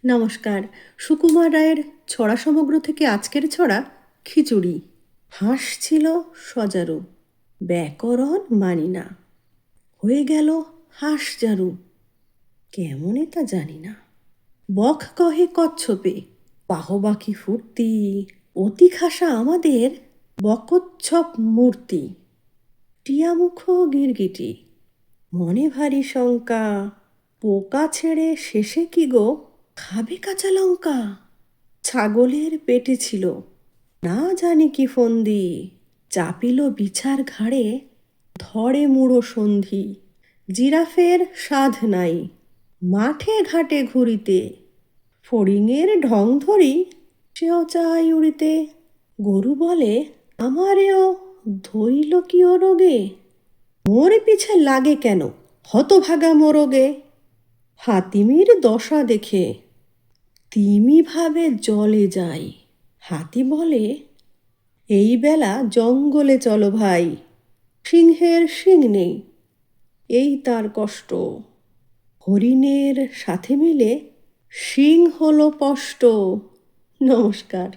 নমস্কার। সুকুমার রায়ের ছড়া সমগ্র থেকে আজকের ছড়া খিচুড়ি। হাঁস ছিল সজারু, ব্যাকরণ মানি না, হয়ে গেল হাঁস জারু, কেমনে তা জানি না। বক কহে কচ্ছপে, বাহবাকি ফুর্তি, অতি খাসা আমাদের বকচ্ছপ মূর্তি। টিয়ামুখ গিরগিটি, মনে ভারী শঙ্কা, পোকা ছেড়ে শেষে কি গো খাবে কাঁচা লঙ্কা। ছাগলের পেটে ছিল না জানি কি ফন্দি, চাপিল বিছার ঘাড়ে, ধরে মুড়ো সন্ধি। জিরাফের সাধ নাই মাঠে ঘাটে ঘুরিতে, ফড়িংয়ের ঢং ধরি সেও চাই উড়িতে। গরু বলে আমারেও ধরিল কি ও রোগে, মোর পিছে লাগে কেন হতভাগা মোরগে। হাতিমির দশা দেখে তিমি ভাবে জলে যাই, হাতি বলে এই বেলা জঙ্গলে চলো ভাই, সিংহের শিং নেই এই তার কষ্ট, হরিণের সাথে মিলে শিং হলো স্পষ্ট। নমস্কার।